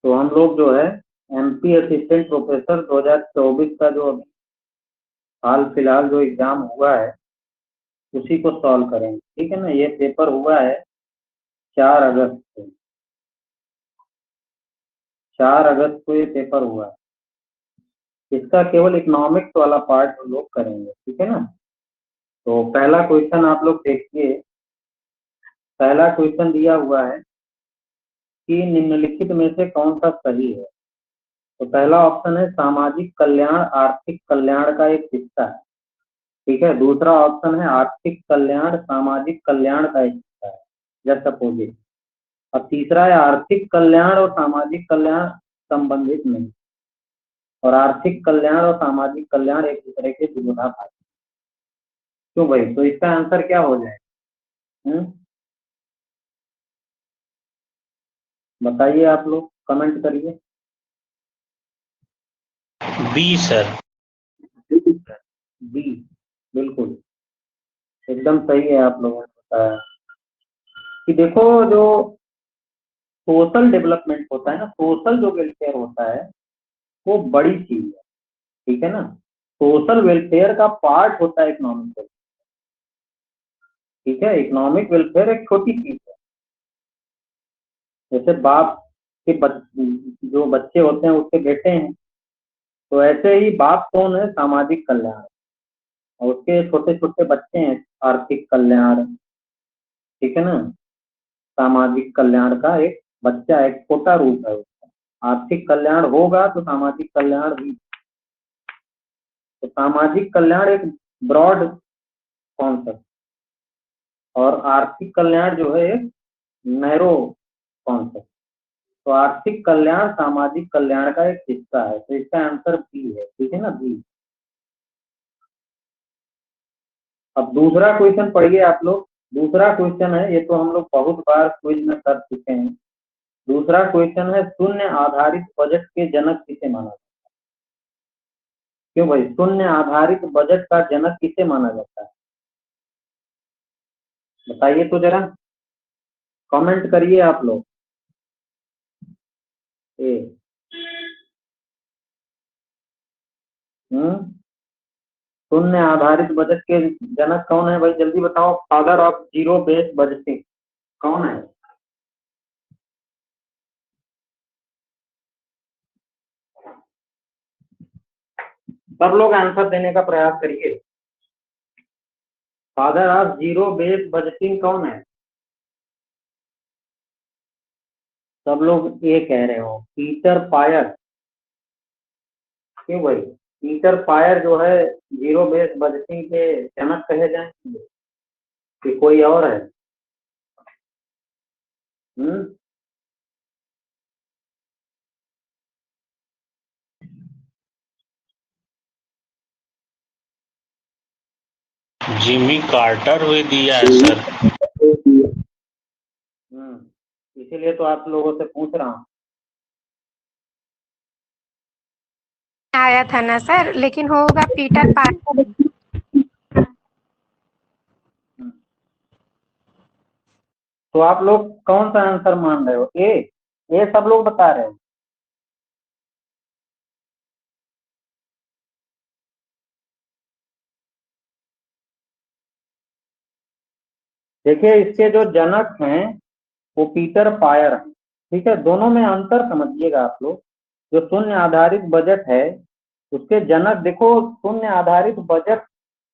तो हम लोग जो है एमपी असिस्टेंट प्रोफेसर 2024 का जो अभी हाल फिलहाल जो एग्जाम हुआ है उसी को सॉल्व करेंगे। ठीक है ना। ये पेपर हुआ है 4 अगस्त को। 4 अगस्त को ये पेपर हुआ है। इसका केवल इकोनॉमिक्स वाला पार्ट हम लोग करेंगे। ठीक है ना। तो पहला क्वेश्चन आप लोग देखिए। पहला क्वेश्चन दिया हुआ है कि निम्नलिखित में से कौन सा सही है। तो पहला ऑप्शन है सामाजिक कल्याण आर्थिक कल्याण का एक हिस्सा है। ठीक है। दूसरा ऑप्शन है आर्थिक कल्याण सामाजिक कल्याण का एक हिस्सा है, जस्ट अपोजिट। और तीसरा है आर्थिक कल्याण और सामाजिक कल्याण संबंधित नहीं, और आर्थिक कल्याण और सामाजिक कल्याण एक दूसरे के विरोधाभासी। क्यों भाई? तो इसका आंसर क्या हो जाएगा? बताइए, आप लोग कमेंट करिए। B sir. बी, बिल्कुल एकदम सही है। आप लोगों ने बताया कि देखो, जो सोशल डेवलपमेंट होता है ना, सोशल जो वेलफेयर होता है वो बड़ी चीज है। ठीक है ना। सोशल वेलफेयर का पार्ट होता है इकोनॉमिक वेलफेयर। ठीक है। इकोनॉमिक वेलफेयर एक छोटी चीज है। जैसे बाप के जो बच्चे होते हैं उसके बेटे हैं, तो ऐसे ही बाप कौन है? सामाजिक कल्याण। और उसके छोटे छोटे बच्चे हैं आर्थिक कल्याण। ठीक है ना। सामाजिक कल्याण का एक बच्चा, एक छोटा रूप है उसका। आर्थिक कल्याण होगा तो सामाजिक कल्याण भी। तो सामाजिक कल्याण एक ब्रॉड कॉन्सेप्ट, और आर्थिक कल्याण जो है एक नैरो कॉन्सेप्ट। तो आर्थिक कल्याण सामाजिक कल्याण का एक हिस्सा है। तो इसका आंसर बी है। ठीक है ना, बी। अब दूसरा क्वेश्चन पढ़िए आप लोग। दूसरा क्वेश्चन है, ये तो हम लोग बहुत बार क्विज में कर चुके हैं। दूसरा क्वेश्चन है शून्य आधारित बजट के जनक किसे माना जाता है? क्यों भाई? शून्य आधारित बजट का जनक किसे माना जाता है? बताइए तो जरा, कमेंट करिए आप लोग। ए शून्य आधारित बजट के जनक कौन है भाई? जल्दी बताओ। Father of zero based budgeting कौन है? सब लोग आंसर देने का प्रयास करिए। Father of zero based budgeting कौन है? सब लोग ये कह रहे हो, पीटर पायर। क्यों भाई? पीटर पायर जो है जीरो बेस्ड बजटिंग के जनक कहे जाएंगे कि कोई और है? हम्म जिमी कार्टर हुए दिया है सर। इसीलिए तो आप लोगों से पूछ रहा हूँ। आया था ना सर, लेकिन होगा पीटर पार्कर। तो आप लोग कौन सा आंसर मान रहे हो? ए सब लोग बता रहे हैं। देखिए, इसके जो जनक हैं वो पीटर पायर हैं। ठीक है। दोनों में अंतर समझिएगा आप लोग। जो शून्य आधारित बजट है उसके जनक, देखो, शून्य आधारित बजट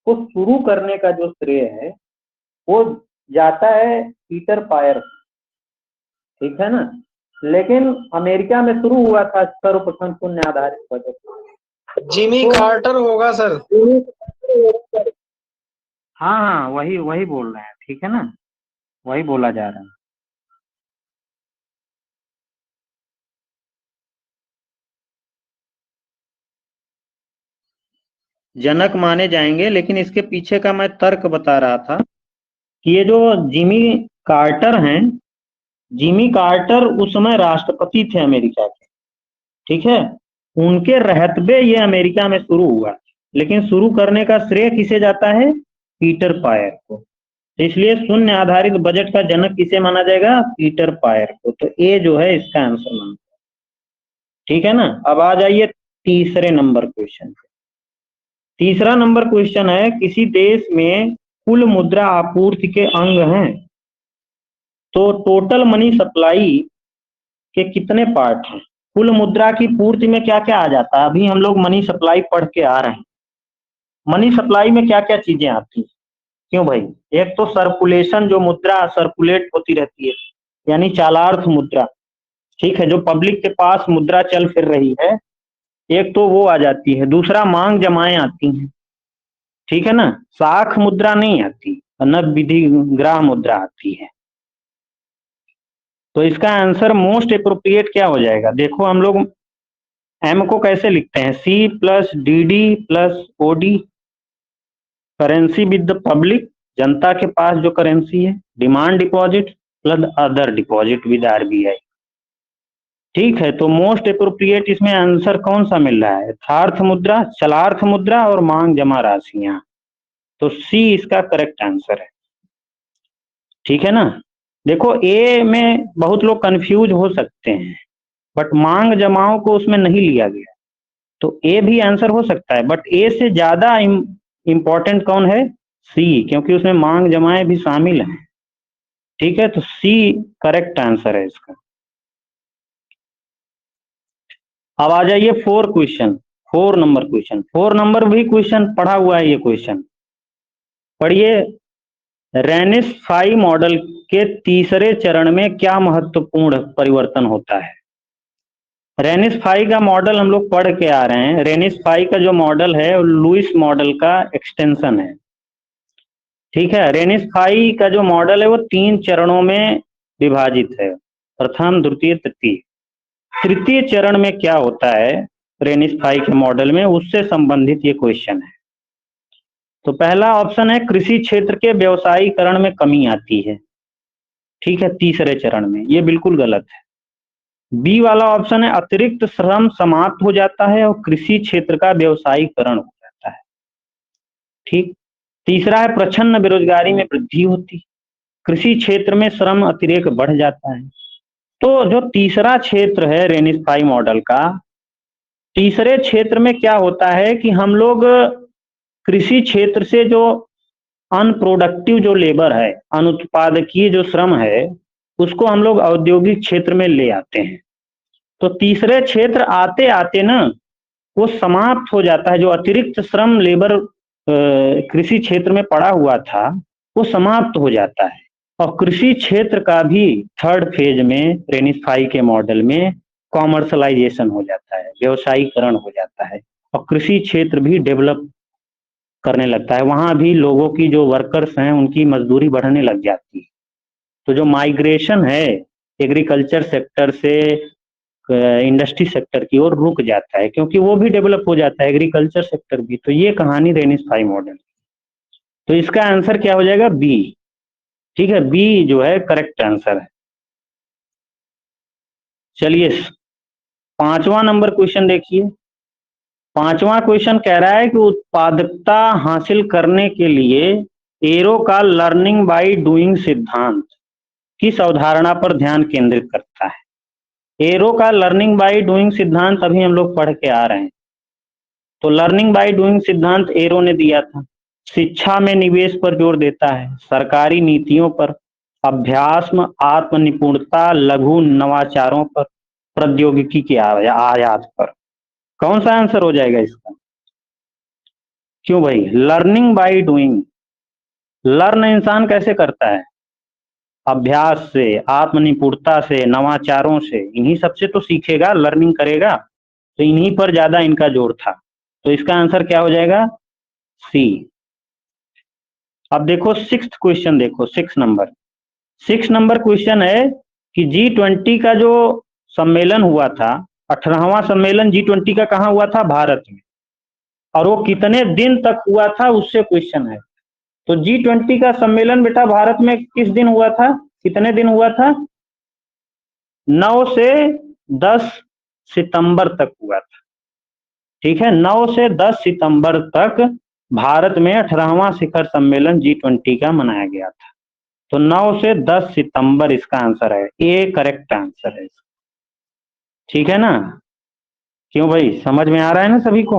को शुरू करने का जो श्रेय है वो जाता है पीटर पायर। ठीक है ना। लेकिन अमेरिका में शुरू हुआ था सर्वप्रथम शून्य आधारित बजट। जिमी कार्टर होगा सर। हाँ हाँ, वही वही बोल रहे हैं। ठीक है ना, वही बोला जा रहा है। जनक माने जाएंगे, लेकिन इसके पीछे का मैं तर्क बता रहा था कि ये जो जिमी कार्टर हैं, जिमी कार्टर उस समय राष्ट्रपति थे अमेरिका के। ठीक है। उनके रहतबे ये अमेरिका में शुरू हुआ, लेकिन शुरू करने का श्रेय किसे जाता है? पीटर पायर को। इसलिए शून्य आधारित बजट का जनक किसे माना जाएगा? पीटर पायर को। तो ए जो है इसका आंसर माना। ठीक है ना। अब आ जाइए तीसरे नंबर क्वेश्चन पे। तीसरा नंबर क्वेश्चन है, किसी देश में कुल मुद्रा आपूर्ति के अंग हैं, तो टोटल मनी सप्लाई के कितने पार्ट हैं। कुल मुद्रा की पूर्ति में क्या क्या आ जाता है, अभी हम लोग मनी सप्लाई पढ़ के आ रहे हैं। मनी सप्लाई में क्या क्या चीजें आती हैं, क्यों भाई। एक तो सर्कुलेशन, जो मुद्रा सर्कुलेट होती रहती है, यानी चालार्थ मुद्रा, ठीक है, जो पब्लिक के पास मुद्रा चल फिर रही है, एक तो वो आ जाती है। दूसरा मांग जमाएं आती हैं, ठीक है ना, साख मुद्रा नहीं आती, न विधि ग्राह मुद्रा आती है। तो इसका आंसर मोस्ट अप्रोप्रिएट क्या हो जाएगा, देखो हम लोग एम को कैसे लिखते हैं, C plus D D plus O D, currency with the public, जनता के पास जो करेंसी है, demand deposit plus other deposit with RBI. ठीक है, तो मोस्ट अप्रोप्रिएट इसमें आंसर कौन सा मिल रहा है, यथार्थ मुद्रा, चलार्थ मुद्रा और मांग जमा राशियां। तो सी इसका करेक्ट आंसर है, ठीक है ना। देखो ए में बहुत लोग कंफ्यूज हो सकते हैं, बट मांग जमाओं को उसमें नहीं लिया गया, तो ए भी आंसर हो सकता है, बट ए से ज्यादा इंपॉर्टेंट कौन है, सी, क्योंकि उसमें मांग जमाएं भी शामिल हैं। ठीक है, तो सी करेक्ट आंसर है इसका। अब आ जाइए फोर नंबर भी क्वेश्चन पढ़ा हुआ है, ये क्वेश्चन पढ़िए। रेनिस फाई मॉडल के तीसरे चरण में क्या महत्वपूर्ण परिवर्तन होता है। रेनिस फाई का मॉडल हम लोग पढ़ के आ रहे हैं। रेनिस फाई का जो मॉडल है वो लुइस मॉडल का एक्सटेंशन है, ठीक है। रेनिस फाई का जो मॉडल है वो 3 चरणों में विभाजित है, प्रथम, द्वितीय, तृतीय। तृतीय चरण में क्या होता है रेनिस फाई के मॉडल में, उससे संबंधित ये क्वेश्चन है। तो पहला ऑप्शन है, कृषि क्षेत्र के व्यवसायीकरण में कमी आती है, ठीक है, तीसरे चरण में, ये बिल्कुल गलत है। बी वाला ऑप्शन है, अतिरिक्त श्रम समाप्त हो जाता है और कृषि क्षेत्र का व्यवसायीकरण हो जाता है, ठीक। तीसरा है, प्रच्छन्न बेरोजगारी में वृद्धि होती, कृषि क्षेत्र में श्रम अतिरेक बढ़ जाता है। तो जो तीसरा क्षेत्र है रेनिस फाई मॉडल का, तीसरे क्षेत्र में क्या होता है कि हम लोग कृषि क्षेत्र से जो अनप्रोडक्टिव जो लेबर है, अनुत्पादकीय जो श्रम है, उसको हम लोग औद्योगिक क्षेत्र में ले आते हैं। तो तीसरे क्षेत्र आते आते ना वो समाप्त हो जाता है, जो अतिरिक्त श्रम लेबर कृषि क्षेत्र में पड़ा हुआ था वो समाप्त हो जाता है, और कृषि क्षेत्र का भी थर्ड फेज में रेनिस फाई के मॉडल में कॉमर्शलाइजेशन हो जाता है, व्यवसायीकरण हो जाता है, और कृषि क्षेत्र भी डेवलप करने लगता है। वहां भी लोगों की जो वर्कर्स हैं उनकी मजदूरी बढ़ने लग जाती है। तो जो माइग्रेशन है एग्रीकल्चर सेक्टर से इंडस्ट्री सेक्टर की ओर रुक जाता है, क्योंकि वो भी डेवलप हो जाता है, एग्रीकल्चर सेक्टर भी। तो ये कहानी रेनिस फाई मॉडल। तो इसका आंसर क्या हो जाएगा, बी, ठीक है, बी जो है करेक्ट आंसर है। चलिए 5वां नंबर क्वेश्चन देखिए। 5वां क्वेश्चन कह रहा है कि उत्पादकता हासिल करने के लिए एरो का लर्निंग बाय डूइंग सिद्धांत किस अवधारणा पर ध्यान केंद्रित करता है। एरो का लर्निंग बाय डूइंग सिद्धांत अभी हम लोग पढ़ के आ रहे हैं। तो लर्निंग बाय डूइंग सिद्धांत एरो ने दिया था, शिक्षा में निवेश पर जोर देता है, सरकारी नीतियों पर, अभ्यास में आत्मनिपुणता, लघु नवाचारों पर, प्रौद्योगिकी के आयात पर। कौन सा आंसर हो जाएगा इसका, क्यों भाई, लर्निंग बाय डूइंग। लर्न इंसान कैसे करता है, अभ्यास से, आत्मनिपुणता से, नवाचारों से, इन्हीं सबसे तो सीखेगा, लर्निंग करेगा। तो इन्हीं पर ज्यादा इनका जोर था। तो इसका आंसर क्या हो जाएगा, सी। अब देखो 6th क्वेश्चन, देखो 6 नंबर क्वेश्चन है कि G20 का जो सम्मेलन हुआ था, 18वां सम्मेलन G20 का कहाँ हुआ था, भारत में, और वो कितने दिन तक हुआ था उससे क्वेश्चन है। तो G20 का सम्मेलन बेटा भारत में किस दिन हुआ था, कितने दिन हुआ था, 9 से 10 सितंबर तक हुआ था, ठीक है। 9 से 10 सितंबर तक भारत में 18वां शिखर सम्मेलन G20 का मनाया गया था। तो 9 से 10 सितंबर इसका आंसर है, ए करेक्ट आंसर है, ठीक है ना। क्यों भाई, समझ में आ रहा है ना सभी को?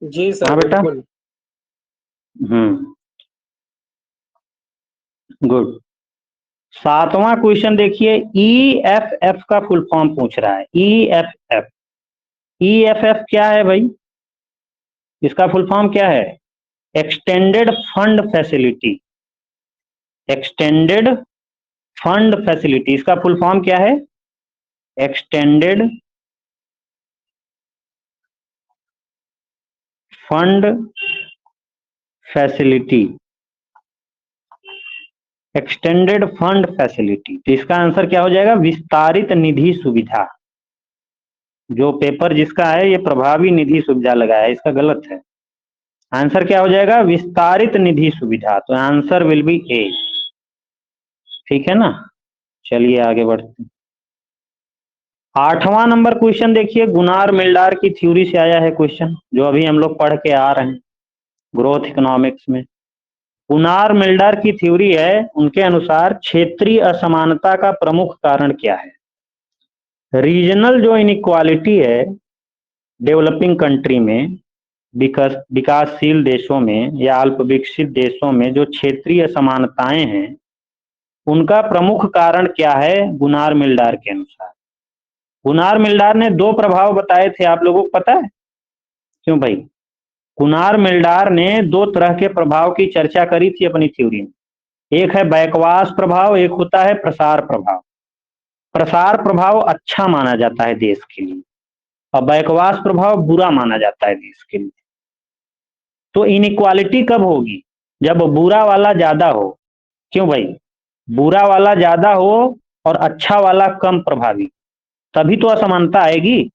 जी सर, हाँ बेटा। बिल्कुल। गुड। सातवां क्वेश्चन देखिए, EFF का फुल फॉर्म पूछ रहा है। EFF, EFF क्या है भाई? इसका फुल फॉर्म क्या है? Extended fund facility. Extended fund facility, इसका फुल फॉर्म क्या है? Extended fund facility. Extended fund facility, तो इसका आंसर क्या हो जाएगा? विस्तारित निधि सुविधा। जो पेपर जिसका है ये प्रभावी निधि सुविधा लगा है, इसका गलत है। आंसर क्या हो जाएगा? विस्तारित निधि सुविधा। तो आंसर विल बी ए। ठीक है ना? चलिए आगे बढ़ते हैं। आठवां नंबर क्वेश्चन देखिए, गुनार मिल्डार की थ्योरी से आया है क्वेश्चन, जो अभी हम लोग पढ़ के आ रहे हैं ग्रोथ इकोनॉमिक्स में। गुनार मिल्डार की थ्योरी है, उनके अनुसार क्षेत्रीय असमानता का प्रमुख कारण क्या है? रीजनल जो इनइक्वालिटी है डेवलपिंग कंट्री में, विकासशील देशों में या अल्प विकसित देशों में जो क्षेत्रीय समानताएं हैं, उनका प्रमुख कारण क्या है गुनार मिल्डार के अनुसार? गुनार मिल्डार ने दो प्रभाव बताए थे, आप लोगों को पता है? क्यों भाई? गुनार मिल्डार ने दो तरह के प्रभाव की चर्चा करी थी अपनी थ्योरी में। एक है बैकवास प्रभाव, एक होता है प्रसार प्रभाव। प्रसार प्रभाव अच्छा माना जाता है देश के लिए, और बैकवास प्रभाव बुरा माना जाता है देश के लिए। तो इनइक्वालिटी कब होगी? जब बुरा वाला ज्यादा हो। क्यों भाई? बुरा वाला ज्यादा हो और अच्छा वाला कम प्रभावी, तभी तो असमानता आएगी।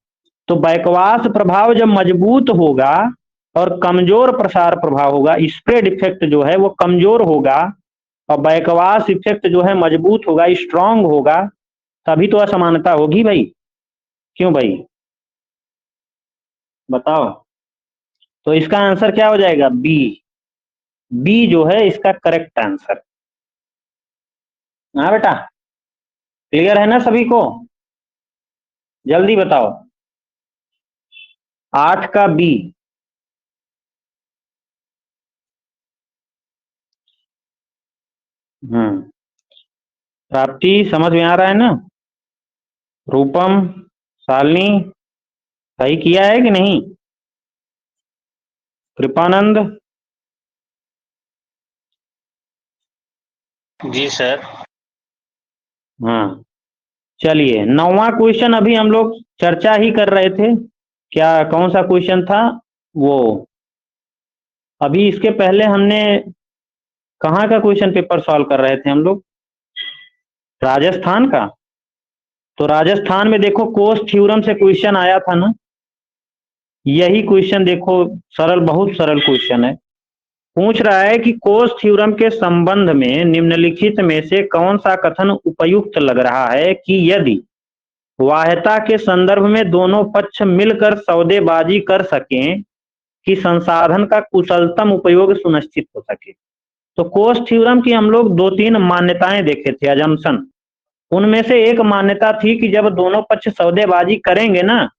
तो बैकवास प्रभाव जब मजबूत होगा और कमजोर प्रसार प्रभाव होगा, स्प्रेड इफेक्ट जो है वो कमजोर होगा, और बैकवास इफेक्ट जो है मजबूत होगा, स्ट्रांग होगा, तभी तो असमानता होगी भाई। क्यों भाई? बताओ। तो इसका आंसर क्या हो जाएगा? बी। बी जो है इसका करेक्ट आंसर। हाँ बेटा, क्लियर है ना सभी को? जल्दी बताओ। 8 का बी। प्राप्ति समझ में आ रहा है ना? रूपम, शालिनी, सही किया है कि नहीं? कृपानंद? जी सर। हाँ। चलिए, 9वां क्वेश्चन अभी हम लोग चर्चा ही कर रहे थे। क्या, कौन सा क्वेश्चन था वो? अभी इसके पहले हमने कहाँ का क्वेश्चन पेपर सॉल्व कर रहे थे हम लोग? राजस्थान का। तो राजस्थान में देखो कोस थ्योरम से क्वेश्चन आया था ना, यही क्वेश्चन देखो, सरल, बहुत सरल क्वेश्चन है। पूछ रहा है कि कोस थ्योरम के संबंध में निम्नलिखित में से कौन सा कथन उपयुक्त लग रहा है कि यदि वाह्यता के संदर्भ में दोनों पक्ष मिलकर सौदेबाजी कर सकें कि संसाधन का कुशलतम उपयोग सुनिश्चित हो सके। तो कोस थ्योरम की हम लोग 2-3 मान्यताएं देखे थे, अजम्पशन। उनमें से एक मान्यता थी कि जब दोनों पक्ष सौदेबाजी करेंगे ना,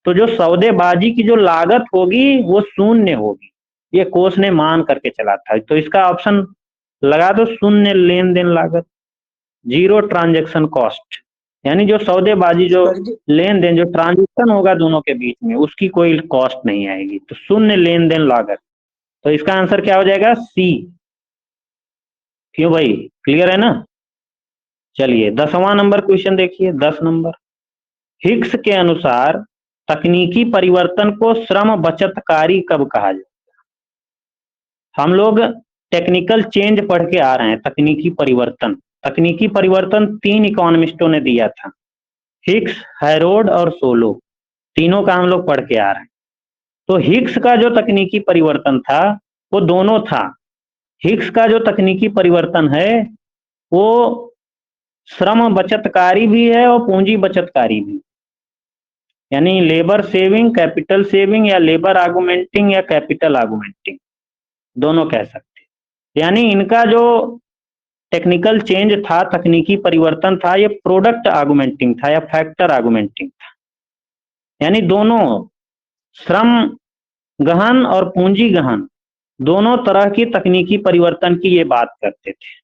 तो जो सौदेबाजी की जो लागत होगी वो शून्य होगी। ये कोस ने मान करके चला था। तो इसका ऑप्शन लगा दो, शून्य लेन देन लागत, जीरो ट्रांजेक्शन कॉस्ट। यानी जो सौदेबाजी, जो लेन देन, जो ट्रांजेक्शन होगा दोनों के बीच में, उसकी कोई कॉस्ट नहीं आएगी, तो शून्य लेन देन लागत। तो इसका आंसर क्या हो जाएगा? सी। क्यों भाई, क्लियर है ना? चलिए 10वां नंबर क्वेश्चन देखिए, 10 नंबर। हिग्स के अनुसार तकनीकी परिवर्तन को श्रम बचतकारी कब कहा जाए? हम लोग टेक्निकल चेंज पढ़ के आ रहे हैं। तकनीकी परिवर्तन, तकनीकी परिवर्तन 3 इकोनॉमिस्टों ने दिया था, हिग्स, हैरोल्ड और सोलो। तीनों का हम लोग पढ़ के आ रहे हैं। तो हिग्स का जो तकनीकी परिवर्तन था वो दोनों था। हिग्स का जो तकनीकी परिवर्तन है वो श्रम बचतकारी भी है और पूंजी बचतकारी भी। यानी लेबर सेविंग, कैपिटल सेविंग, या लेबर आर्गुमेंटिंग या कैपिटल आर्गुमेंटिंग, दोनों कह सकते। यानी इनका जो टेक्निकल चेंज था, तकनीकी परिवर्तन था, ये प्रोडक्ट आर्गुमेंटिंग था या फैक्टर आर्गुमेंटिंग था। यानी दोनों श्रम गहन और पूंजी गहन दोनों तरह की तकनीकी परिवर्तन की ये बात करते थे।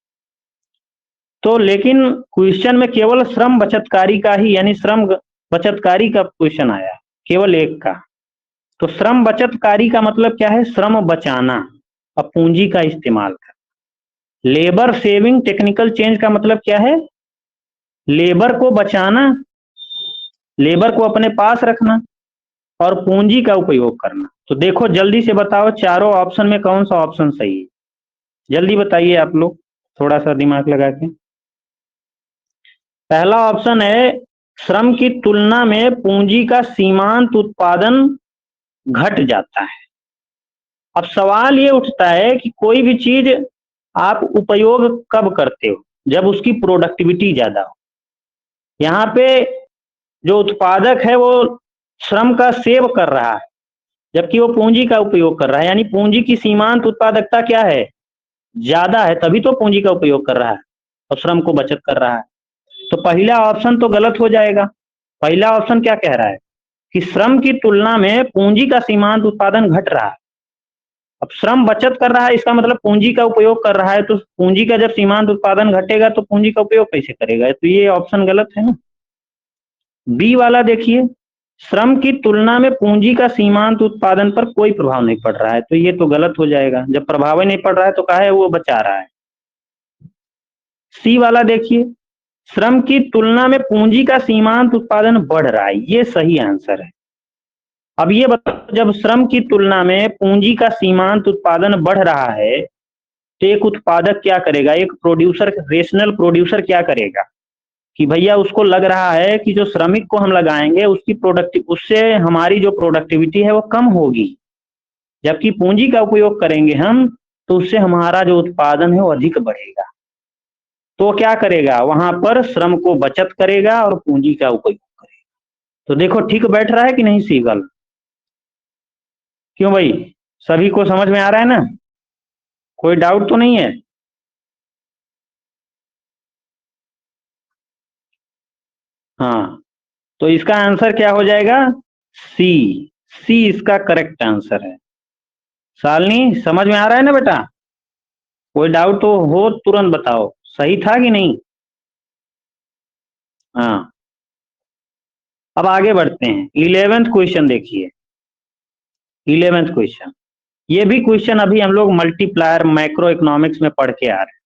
तो लेकिन क्वेश्चन में केवल श्रम बचतकारी का ही यानी श्रम बचतकारी का क्वेश्चन आया, केवल एक का। तो श्रम बचतकारी का मतलब क्या है? श्रम बचाना और पूंजी का इस्तेमाल करना। लेबर सेविंग टेक्निकल चेंज का मतलब क्या है? लेबर को बचाना, लेबर को अपने पास रखना और पूंजी का उपयोग करना। तो देखो जल्दी से बताओ चारों ऑप्शन में कौन सा ऑप्शन सही है? जल्दी बताइए आप लोग, थोड़ा सा दिमाग लगा के। पहला ऑप्शन है श्रम की तुलना में पूंजी का सीमांत उत्पादन घट जाता है। अब सवाल ये उठता है कि कोई भी चीज आप उपयोग कब करते हो? जब उसकी प्रोडक्टिविटी ज्यादा हो। यहाँ पे जो उत्पादक है वो श्रम का सेव कर रहा है जबकि वो पूंजी का उपयोग कर रहा है, यानी पूंजी की सीमांत उत्पादकता क्या है? ज्यादा है, तभी तो पूंजी का उपयोग कर रहा है और श्रम को बचत कर रहा है। तो पहला ऑप्शन तो गलत हो जाएगा। पहला ऑप्शन क्या कह रहा है कि श्रम की तुलना में पूंजी का सीमांत उत्पादन घट रहा है। अब श्रम बचत कर रहा है, इसका मतलब पूंजी का उपयोग कर रहा है, तो पूंजी का जब सीमांत उत्पादन घटेगा तो पूंजी का उपयोग कैसे करेगा? तो ये ऑप्शन गलत है ना। बी वाला देखिए, श्रम की तुलना में पूंजी का सीमांत उत्पादन पर कोई प्रभाव नहीं पड़ रहा है, तो ये तो गलत हो जाएगा। जब प्रभाव ही नहीं पड़ रहा है तो कहा है वो बचा रहा है। सी वाला देखिए, श्रम की तुलना में पूंजी का सीमांत उत्पादन बढ़ रहा है, ये सही आंसर है। अब ये बताओ जब श्रम की तुलना में पूंजी का सीमांत उत्पादन बढ़ रहा है तो एक उत्पादक क्या करेगा? एक प्रोड्यूसर, रेशनल प्रोड्यूसर क्या करेगा कि भैया उसको लग रहा है कि जो श्रमिक को हम लगाएंगे उससे हमारी जो प्रोडक्टिविटी है वो कम होगी, जबकि पूंजी का उपयोग करेंगे हम तो उससे हमारा जो उत्पादन है वो अधिक बढ़ेगा। तो क्या करेगा? वहां पर श्रम को बचत करेगा और पूंजी का उपयोग करेगा। तो देखो ठीक बैठ रहा है कि नहीं सी गल? क्यों भाई, सभी को समझ में आ रहा है ना? कोई डाउट तो नहीं है? हाँ, तो इसका आंसर क्या हो जाएगा? सी। सी इसका करेक्ट आंसर है। शालिनी समझ में आ रहा है ना बेटा? कोई डाउट तो हो तुरंत बताओ, सही था कि नहीं? हाँ, अब आगे बढ़ते हैं। 11th क्वेश्चन देखिए। 11th क्वेश्चन, ये भी क्वेश्चन अभी हम लोग मल्टीप्लायर मैक्रो इकोनॉमिक्स में पढ़ के आ रहे हैं।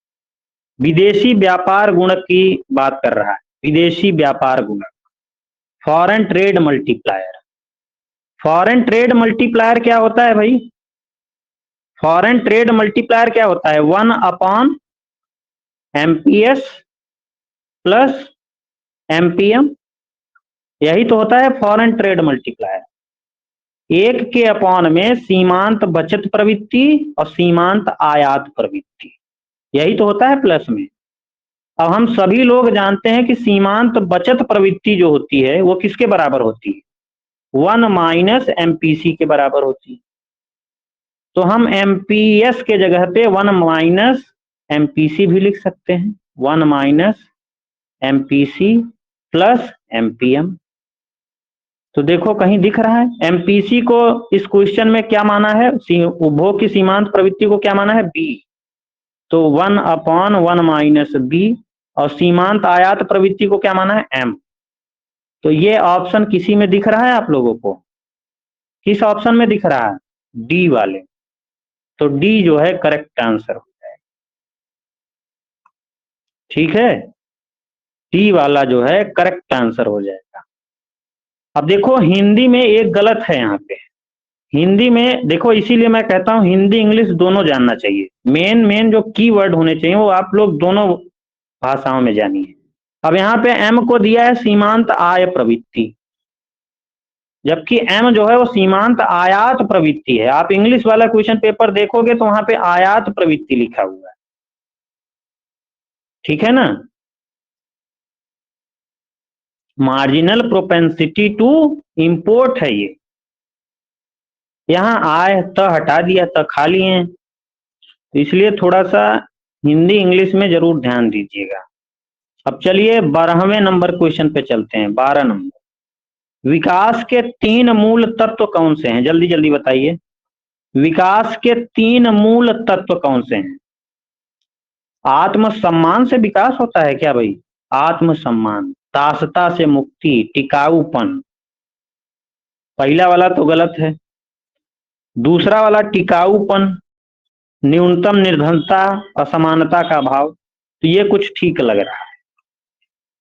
विदेशी व्यापार गुणक की बात कर रहा है। विदेशी व्यापार गुणक, foreign trade multiplier. Foreign trade multiplier क्या होता है भाई? फॉरेन ट्रेड मल्टीप्लायर क्या होता है? 1/MPS प्लस MPM, यही तो होता है फॉरेन ट्रेड मल्टीप्लायर। एक के अपॉन में सीमांत बचत प्रवृत्ति और सीमांत आयात प्रवृत्ति, यही तो होता है प्लस में। अब हम सभी लोग जानते हैं कि सीमांत बचत प्रवृत्ति जो होती है वो किसके बराबर होती है? 1 - MPC के बराबर होती है। तो हम MPS के जगह पे 1 - MPC भी लिख सकते हैं। 1 - MPC प्लस MPM। तो देखो कहीं दिख रहा है? MPC को इस क्वेश्चन में क्या माना है? उपभोग की सीमांत प्रवृत्ति को क्या माना है? B। तो 1/1 - B। और सीमांत आयात प्रवृत्ति को क्या माना है? M। तो ये ऑप्शन किसी में दिख रहा है आप लोगों को? किस ऑप्शन में दिख रहा है? डी वाले। तो डी जो है करेक्ट आंसर हो जाएगा। ठीक है, डी वाला जो है करेक्ट आंसर हो जाएगा। अब देखो हिंदी में एक गलत है यहाँ पे। हिंदी में देखो, इसीलिए मैं कहता हूँ हिंदी इंग्लिश दोनों जानना चाहिए। मेन जो कीवर्ड होने चाहिए वो आप लोग दोनों भाषाओं में जानिए। अब यहाँ पे M को दिया है सीमांत आय प्रवृत्ति, जबकि M जो है वो सीमांत आयात प्रवृत्ति है। आप इंग्लिश वाला क्वेश्चन पेपर देखोगे तो वहां पे आयात प्रवृत्ति लिखा हुआ है। ठीक है ना? मार्जिनल प्रोपेंसिटी टू इंपोर्ट है ये। यहाँ आय त हटा दिया, त खाली है, तो इसलिए थोड़ा सा हिंदी इंग्लिश में जरूर ध्यान दीजिएगा। अब चलिए 12वें नंबर क्वेश्चन पे चलते हैं। 12 नंबर, विकास के 3 मूल तत्व कौन से हैं? जल्दी जल्दी बताइए। विकास के 3 मूल तत्व कौन से हैं? आत्मसम्मान से विकास होता है क्या भाई? आत्मसम्मान, दासता से मुक्ति, टिकाऊपन। पहला वाला तो गलत है। दूसरा वाला टिकाऊपन, न्यूनतम निर्धनता, असमानता का भाव, तो ये कुछ ठीक लग रहा है।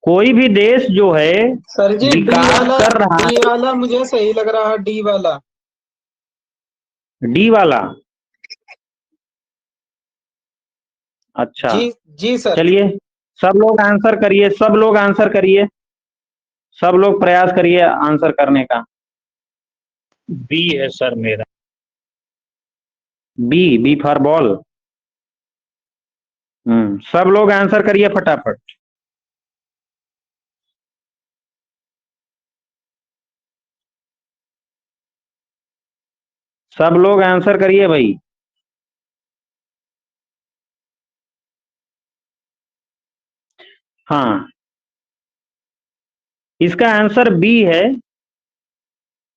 कोई भी देश जो है सर जी डी विकास वाला, कर रहा है। डी वाला मुझे सही लग रहा है, डी वाला। डी वाला? अच्छा जी जी सर। चलिए, सब लोग आंसर करिए, सब लोग आंसर करिए, सब लोग प्रयास करिए आंसर करने का। बी है सर मेरा। B, B for ball. सब लोग आंसर करिए फटाफट। सब लोग आंसर करिए भाई। हाँ, इसका आंसर बी है।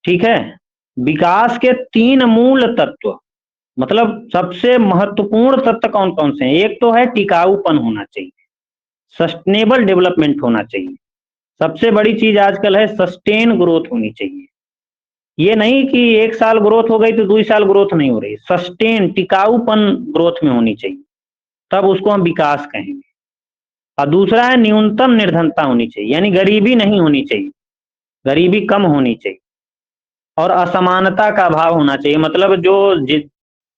ठीक है, विकास के 3 मूल तत्व, मतलब सबसे महत्वपूर्ण तत्व कौन कौन से हैं? एक तो है टिकाऊपन होना चाहिए, सस्टेनेबल डेवलपमेंट होना चाहिए। सबसे बड़ी चीज आजकल है सस्टेन ग्रोथ होनी चाहिए। ये नहीं कि 1 साल ग्रोथ हो गई तो 2 साल ग्रोथ नहीं हो रही, सस्टेन, टिकाऊपन ग्रोथ में होनी चाहिए, तब उसको हम विकास कहेंगे। और दूसरा है न्यूनतम निर्धनता होनी चाहिए, यानी गरीबी नहीं होनी चाहिए, गरीबी कम होनी चाहिए। और असमानता का अभाव होना चाहिए, मतलब जो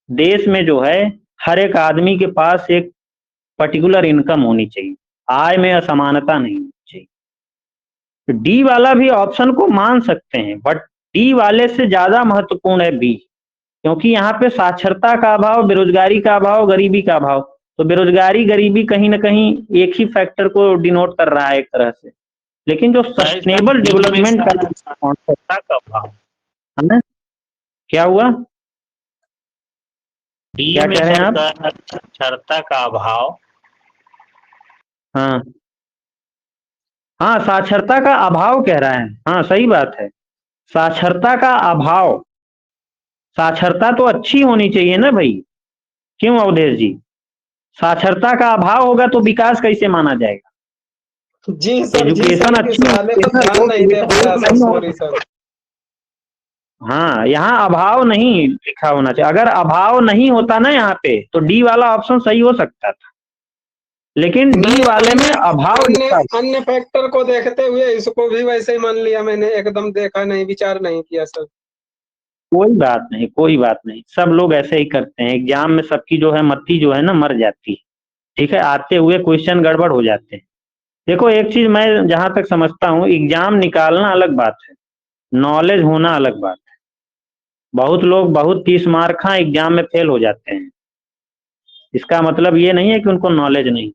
देश में जो है हर एक आदमी के पास एक पर्टिकुलर इनकम होनी चाहिए, आय में असमानता नहीं होनी चाहिए। तो डी वाला भी ऑप्शन को मान सकते हैं, बट डी वाले से ज्यादा महत्वपूर्ण है बी, क्योंकि यहाँ पे साक्षरता का अभाव, बेरोजगारी का अभाव, गरीबी का अभाव, तो बेरोजगारी गरीबी कहीं ना कहीं एक ही फैक्टर को डिनोट कर रहा है एक तरह से। लेकिन जो सस्टेनेबल डेवलपमेंट का कॉन्सेप्ट का भाव है ना, क्या हुआ? डी क्या में कह रहे हैं आप? सर साक्षरता का अभाव। हाँ हाँ, साक्षरता का अभाव कह रहा है। हाँ सही बात है, साक्षरता का अभाव। साक्षरता तो अच्छी होनी चाहिए ना भाई, क्यों अवधेश जी? साक्षरता का अभाव होगा तो विकास कैसे माना जाएगा? जी सर, जी एजुकेशन सर, इस अच्छी वाले होनी पर चाहिए ना, ध्यान लोग नहीं दे पाया सर, नहीं सॉरी होगा। सर। हाँ, यहाँ अभाव नहीं लिखा होना चाहिए। अगर अभाव नहीं होता ना यहाँ पे, तो डी वाला ऑप्शन सही हो सकता था, लेकिन डी वाले में अभाव अन्य लिखा। अन्य फैक्टर को देखते हुए इसको भी वैसे ही मान लिया मैंने, एकदम देखा नहीं, विचार नहीं किया सर। कोई बात नहीं, कोई बात नहीं, सब लोग ऐसे ही करते हैं। एग्जाम में सबकी जो है मति जो है ना मर जाती है। ठीक है, आते हुए क्वेश्चन गड़बड़ हो जाते हैं। देखो एक चीज मैं जहां तक समझता हूँ, एग्जाम निकालना अलग बात है, नॉलेज होना अलग बात है। बहुत लोग बहुत 30 मार्क का एग्जाम में फेल हो जाते हैं, इसका मतलब ये नहीं है कि उनको नॉलेज नहीं।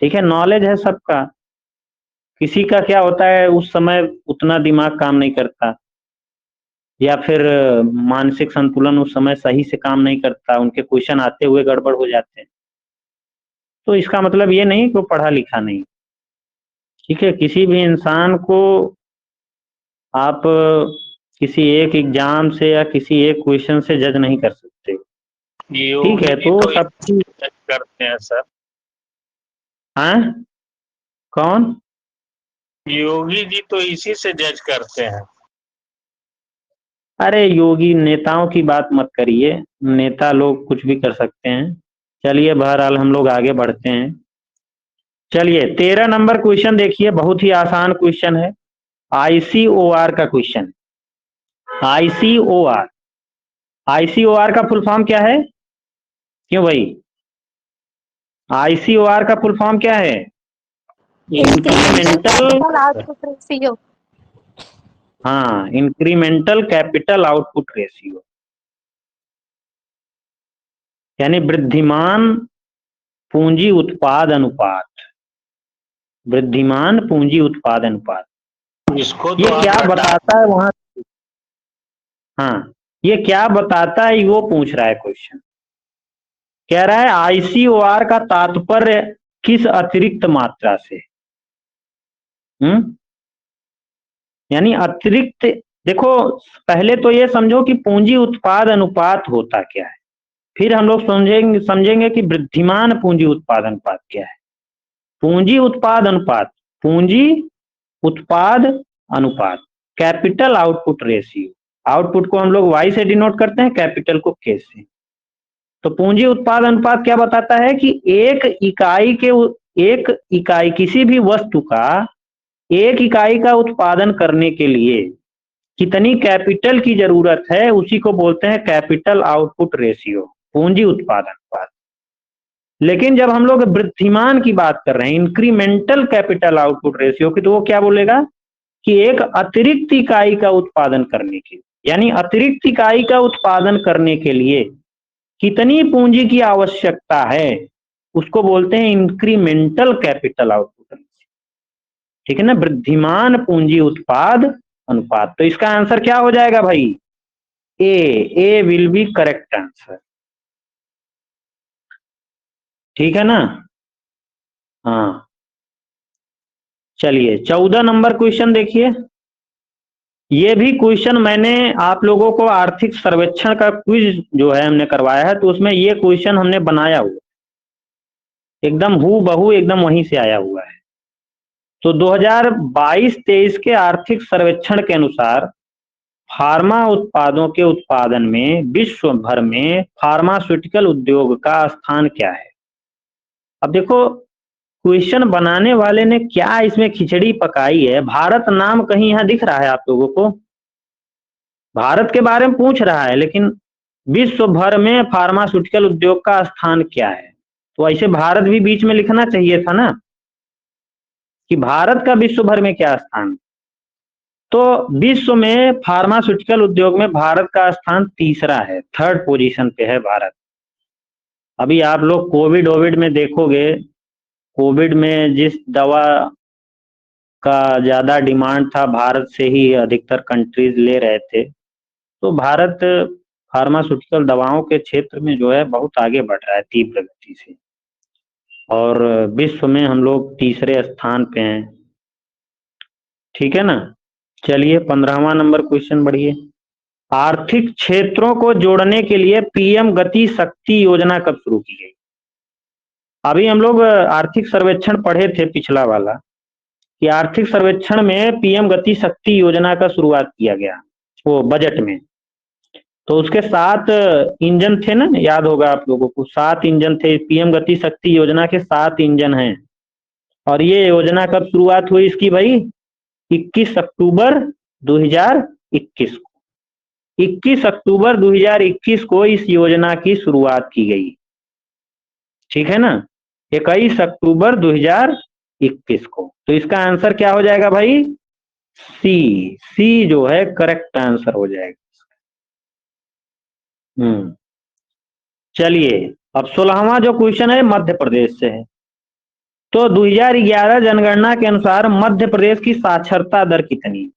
ठीक है, नॉलेज है सबका, किसी का क्या होता है उस समय उतना दिमाग काम नहीं करता, या फिर मानसिक संतुलन उस समय सही से काम नहीं करता, उनके क्वेश्चन आते हुए गड़बड़ हो जाते हैं। तो इसका मतलब ये नहीं कि वो पढ़ा लिखा नहीं। ठीक है, किसी भी इंसान को आप किसी एक एग्जाम से या किसी एक क्वेश्चन से जज नहीं कर सकते। ठीक है, तो सब जज करते हैं सर। हाँ, कौन? योगी जी तो इसी से जज करते हैं। अरे योगी नेताओं की बात मत करिए, नेता लोग कुछ भी कर सकते हैं। चलिए बहरहाल हम लोग आगे बढ़ते हैं। चलिए 13 नंबर क्वेश्चन देखिए, बहुत ही आसान क्वेश्चन है, ICOR का क्वेश्चन। ICOR, ICOR का फुल फॉर्म क्या है? क्यों भाई, ICOR का फुल फॉर्म क्या है? Incremental output ratio. हाँ, इंक्रीमेंटल कैपिटल आउटपुट रेशियो, यानी वृद्धिमान पूंजी उत्पाद अनुपात। वृद्धिमान पूंजी उत्पाद अनुपात, इसको ये क्या बताता है वहां? हाँ, ये क्या बताता है वो पूछ रहा है क्वेश्चन। कह रहा है ICOR का तात्पर्य किस अतिरिक्त मात्रा से? यानी अतिरिक्त, देखो पहले तो ये समझो कि पूंजी उत्पाद अनुपात होता क्या है, फिर हम लोग समझेंगे कि वृद्धिमान पूंजी उत्पाद अनुपात क्या है। पूंजी उत्पाद अनुपात, पूंजी उत्पाद अनुपात, कैपिटल आउटपुट रेशियो, आउटपुट को हम लोग वाई से डिनोट करते हैं, कैपिटल को के से। तो पूंजी उत्पाद अनुपात क्या बताता है कि एक इकाई किसी भी वस्तु का एक इकाई का उत्पादन करने के लिए कितनी कैपिटल की जरूरत है, उसी को बोलते हैं कैपिटल आउटपुट रेशियो, पूंजी उत्पाद अनुपात। लेकिन जब हम लोग वृद्धिमान की बात कर रहे हैं, इंक्रीमेंटल कैपिटल आउटपुट रेशियो की, तो वो क्या बोलेगा कि एक अतिरिक्त इकाई का उत्पादन करने के लिए, यानी अतिरिक्त इकाई का उत्पादन करने के लिए कितनी पूंजी की आवश्यकता है, उसको बोलते हैं इंक्रीमेंटल कैपिटल आउटपुट रेशियो। ठीक है ना, वृद्धिमान पूंजी उत्पाद अनुपात। तो इसका आंसर क्या हो जाएगा भाई? ए विल बी करेक्ट आंसर। ठीक है ना? हाँ, चलिए 14 नंबर क्वेश्चन देखिए। ये भी क्वेश्चन मैंने आप लोगों को आर्थिक सर्वेक्षण का क्विज जो है हमने करवाया है, तो उसमें ये क्वेश्चन हमने बनाया हुआ, एकदम हूबहू एकदम वहीं से आया हुआ है। तो 2022-23 के आर्थिक सर्वेक्षण के अनुसार फार्मा उत्पादों के उत्पादन में विश्व भर में फार्मास्यूटिकल उद्योग का स्थान क्या है? अब देखो क्वेश्चन बनाने वाले ने क्या इसमें खिचड़ी पकाई है, भारत नाम कहीं यहाँ दिख रहा है आप लोगों को? भारत के बारे में पूछ रहा है, लेकिन विश्व भर में फार्मास्यूटिकल उद्योग का स्थान क्या है? तो ऐसे भारत भी बीच में लिखना चाहिए था ना, कि भारत का विश्व भर में क्या स्थान। तो विश्व में फार्मास्यूटिकल उद्योग में भारत का स्थान तीसरा है, थर्ड पोजीशन पे है भारत। अभी आप लोग कोविड में देखोगे, कोविड में जिस दवा का ज्यादा डिमांड था, भारत से ही अधिकतर कंट्रीज ले रहे थे। तो भारत फार्मास्यूटिकल दवाओं के क्षेत्र में जो है बहुत आगे बढ़ रहा है तीव्र गति से, और विश्व में हम लोग तीसरे स्थान पे हैं। ठीक है ना? चलिए 15वां नंबर क्वेश्चन बढ़िए। आर्थिक क्षेत्रों को जोड़ने के लिए पीएम गति शक्ति योजना कब शुरू की गई? अभी हम लोग आर्थिक सर्वेक्षण पढ़े थे पिछला वाला, कि आर्थिक सर्वेक्षण में पीएम गति शक्ति योजना का शुरुआत किया गया वो बजट में। तो उसके 7 इंजन थे ना, याद होगा आप लोगों को, 7 इंजन थे पीएम गति शक्ति योजना के, 7 इंजन हैं। और ये योजना कब शुरुआत हुई इसकी भाई? 21 अक्टूबर 2021 को, 21 अक्टूबर 2021 को इस योजना की शुरुआत की गई। ठीक है ना, 21 अक्टूबर 2021 को। तो इसका आंसर क्या हो जाएगा भाई? सी जो है करेक्ट आंसर हो जाएगा। चलिए अब 16वां जो क्वेश्चन है मध्य प्रदेश से है। तो 2011 जनगणना के अनुसार मध्य प्रदेश की साक्षरता दर कितनी?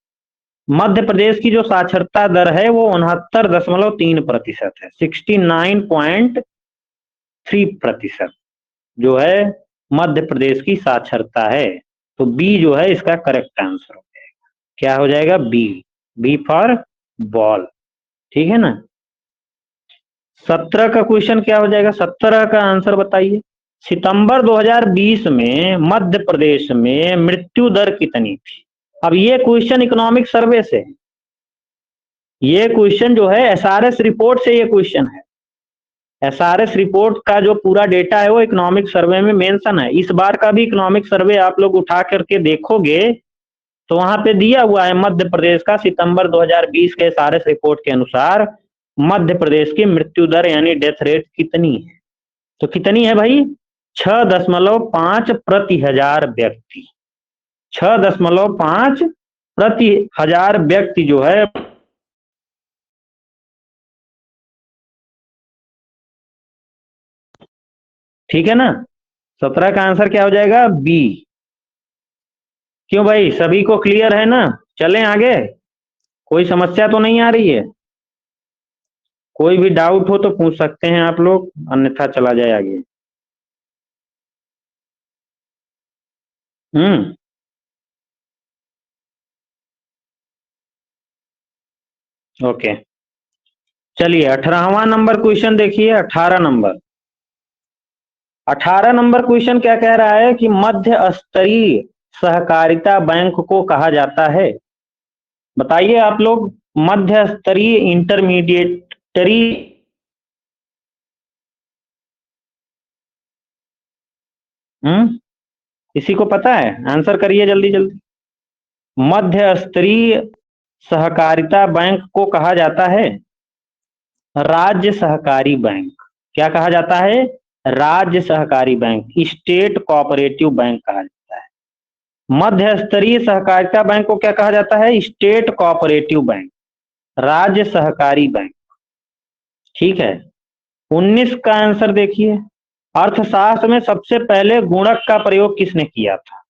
मध्य प्रदेश की जो साक्षरता दर है वो 69.3% है, 69.3% जो है मध्य प्रदेश की साक्षरता है। तो बी जो है इसका करेक्ट आंसर हो जाएगा। क्या हो जाएगा? B for ball. ठीक है ना? 17 का क्वेश्चन क्या हो जाएगा? 17 का आंसर बताइए। सितंबर 2020 में मध्य प्रदेश में मृत्यु दर कितनी थी? अब ये क्वेश्चन इकोनॉमिक सर्वे से, ये क्वेश्चन जो है एसआरएस रिपोर्ट से ये क्वेश्चन है। एसआरएस रिपोर्ट का जो पूरा डेटा है वो इकोनॉमिक सर्वे में मेंशन है। इस बार का भी इकोनॉमिक सर्वे आप लोग उठा करके देखोगे तो वहां पे दिया हुआ है मध्य प्रदेश का सितंबर 2020 के एसआरएस रिपोर्ट के अनुसार मध्य प्रदेश की मृत्यु दर यानी डेथ रेट कितनी है। तो कितनी है भाई? 6.5 प्रति हजार व्यक्ति। 6.5 प्रति हजार व्यक्ति जो है। ठीक है ना? 17 का आंसर क्या हो जाएगा? बी। क्यों भाई, सभी को क्लियर है ना? चलें आगे, कोई समस्या तो नहीं आ रही है? कोई भी डाउट हो तो पूछ सकते हैं आप लोग, अन्यथा चला जाए आगे। ओके, चलिए 18वां नंबर क्वेश्चन देखिए। 18 नंबर क्वेश्चन क्या कह रहा है कि मध्य स्तरीय सहकारिता बैंक को कहा जाता है। बताइए आप लोग, मध्य स्तरीय इंटरमीडिएटरी किसी को पता है? आंसर करिए जल्दी जल्दी। मध्य स्तरीय सहकारिता बैंक को कहा जाता है राज्य सहकारी बैंक। क्या कहा जाता है? राज्य सहकारी बैंक, स्टेट कोऑपरेटिव बैंक कहा जाता है। मध्य स्तरीय सहकारिता बैंक को क्या कहा जाता है? स्टेट कोऑपरेटिव बैंक, राज्य सहकारी बैंक। ठीक है। 19 का आंसर देखिए। अर्थशास्त्र में सबसे पहले गुणक का प्रयोग किसने किया था?